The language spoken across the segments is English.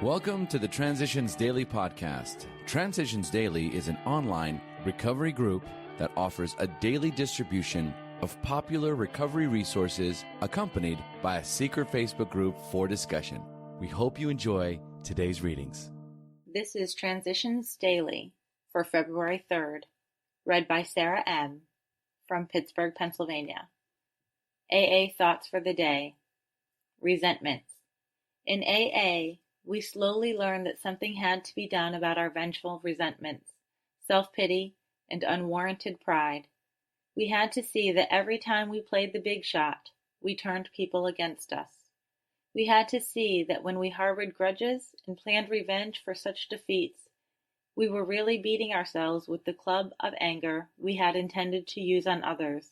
Welcome to the Transitions Daily podcast. Transitions Daily is an online recovery group that offers a daily distribution of popular recovery resources accompanied by a secret Facebook group for discussion. We hope you enjoy today's readings. This is Transitions Daily for February 3rd, read by Sarah M. from Pittsburgh, Pennsylvania. AA Thoughts for the Day. Resentments. In AA, we slowly learned that something had to be done about our vengeful resentments, self-pity, and unwarranted pride. We had to see that every time we played the big shot, we turned people against us. We had to see that when we harbored grudges and planned revenge for such defeats, we were really beating ourselves with the club of anger we had intended to use on others.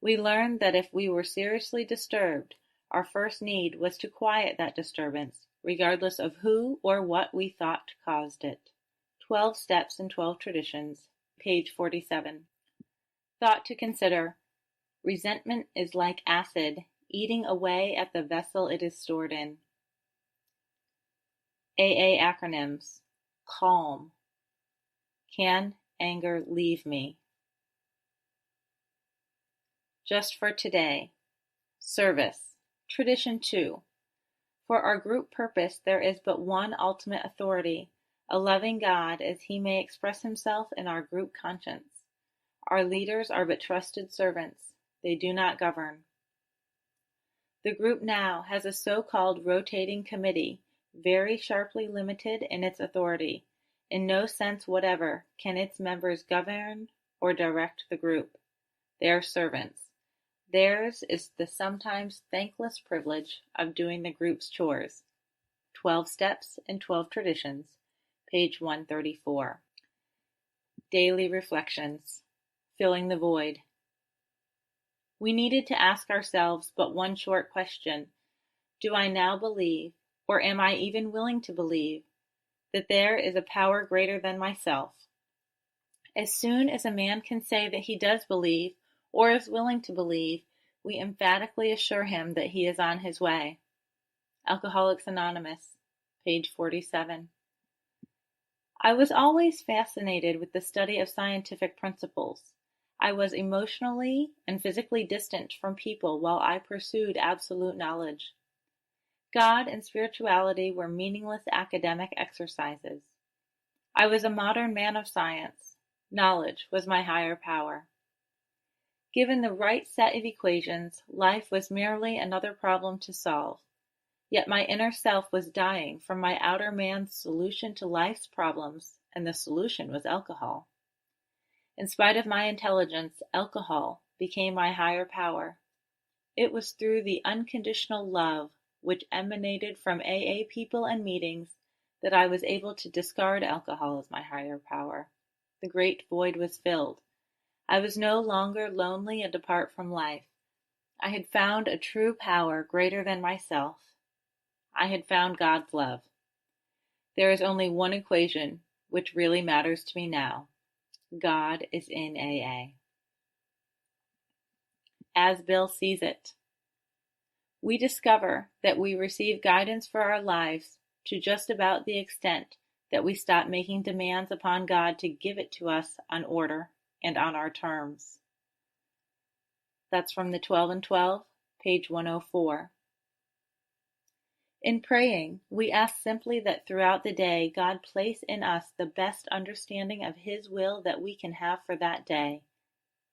We learned that if we were seriously disturbed, our first need was to quiet that disturbance, regardless of who or what we thought caused it. 12 Steps and 12 Traditions, page 47. Thought to consider. Resentment is like acid, eating away at the vessel it is stored in. AA acronyms. CALM. Can anger leave me? Just for today. Service. Tradition 2. For our group purpose there is but one ultimate authority, a loving God as he may express himself in our group conscience. Our leaders are but trusted servants. They do not govern. The group now has a so-called rotating committee, very sharply limited in its authority. In no sense whatever can its members govern or direct the group. They are servants. Theirs is the sometimes thankless privilege of doing the group's chores. 12 Steps and 12 Traditions, page 134. Daily Reflections. Filling the Void. We needed to ask ourselves but one short question. Do I now believe, or am I even willing to believe, that there is a power greater than myself? As soon as a man can say that he does believe, or is willing to believe, we emphatically assure him that he is on his way. Alcoholics Anonymous, page 47. I was always fascinated with the study of scientific principles. I was emotionally and physically distant from people while I pursued absolute knowledge. God and spirituality were meaningless academic exercises. I was a modern man of science. Knowledge was my higher power. Given the right set of equations, life was merely another problem to solve. Yet my inner self was dying from my outer man's solution to life's problems, and the solution was alcohol. In spite of my intelligence, alcohol became my higher power. It was through the unconditional love which emanated from AA people and meetings that I was able to discard alcohol as my higher power. The great void was filled. I was no longer lonely and apart from life. I had found a true power greater than myself. I had found God's love. There is only one equation which really matters to me now. God is in AA. As Bill sees it. We discover that we receive guidance for our lives to just about the extent that we stop making demands upon God to give it to us on order and on our terms. That's from the 12 and 12, page 104. In praying, we ask simply that throughout the day God place in us the best understanding of His will that we can have for that day,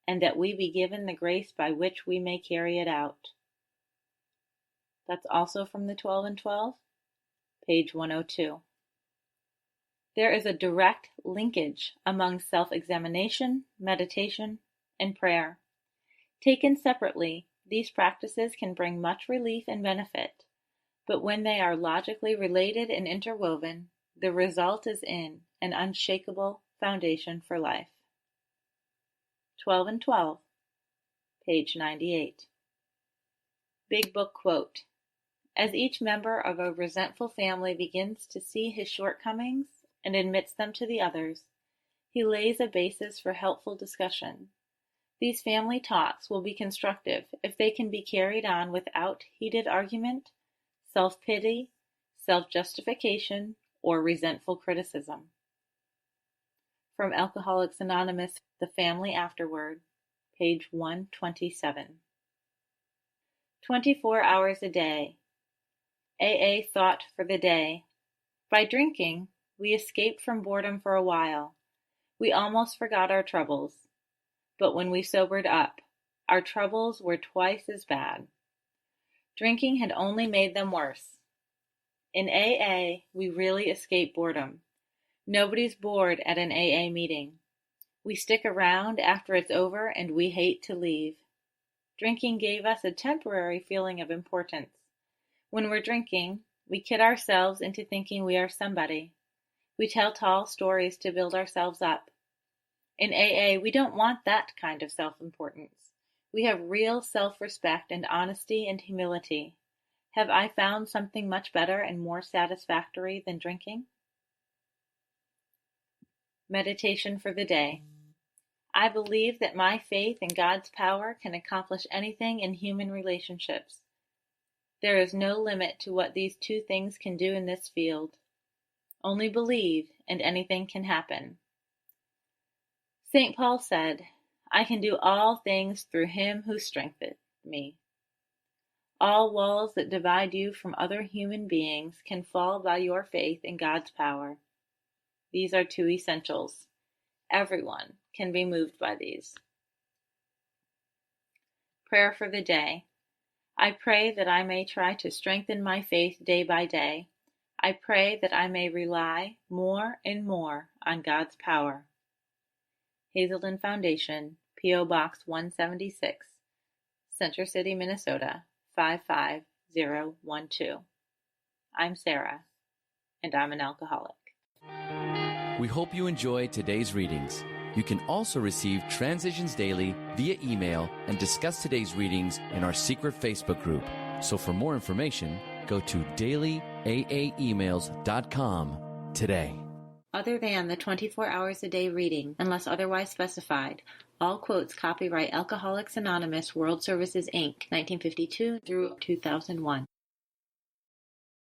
and that we be given the grace by which we may carry it out. That's also from the 12 and 12, page 102. There is a direct linkage among self-examination, meditation, and prayer. Taken separately, these practices can bring much relief and benefit, but when they are logically related and interwoven, the result is in an unshakable foundation for life. 12 and 12, page 98. Big Book Quote. As each member of a resentful family begins to see his shortcomings and admits them to the others, he lays a basis for helpful discussion. These family talks will be constructive if they can be carried on without heated argument, self-pity, self-justification, or resentful criticism. From Alcoholics Anonymous, The Family Afterward, page 127. 24 hours a day. AA thought for the day. By drinking, we escaped from boredom for a while. We almost forgot our troubles. But when we sobered up, our troubles were twice as bad. Drinking had only made them worse. In AA, we really escape boredom. Nobody's bored at an AA meeting. We stick around after it's over and we hate to leave. Drinking gave us a temporary feeling of importance. When we're drinking, we kid ourselves into thinking we are somebody. We tell tall stories to build ourselves up. In AA, we don't want that kind of self-importance. We have real self-respect and honesty and humility. Have I found something much better and more satisfactory than drinking? Meditation for the day. I believe that my faith in God's power can accomplish anything in human relationships. There is no limit to what these two things can do in this field. Only believe, and anything can happen. St. Paul said, I can do all things through him who strengtheneth me. All walls that divide you from other human beings can fall by your faith in God's power. These are two essentials. Everyone can be moved by these. Prayer for the day. I pray that I may try to strengthen my faith day by day. I pray that I may rely more and more on God's power. Hazelden Foundation, P.O. Box 176, Center City, Minnesota 55012. I'm Sarah, and I'm an alcoholic. We hope you enjoyed today's readings. You can also receive Transitions Daily via email and discuss today's readings in our secret Facebook group. So for more information, go to dailyaaemails.com today. Other than the 24 hours a day reading, unless otherwise specified, all quotes copyright Alcoholics Anonymous World Services, Inc., 1952 through 2001.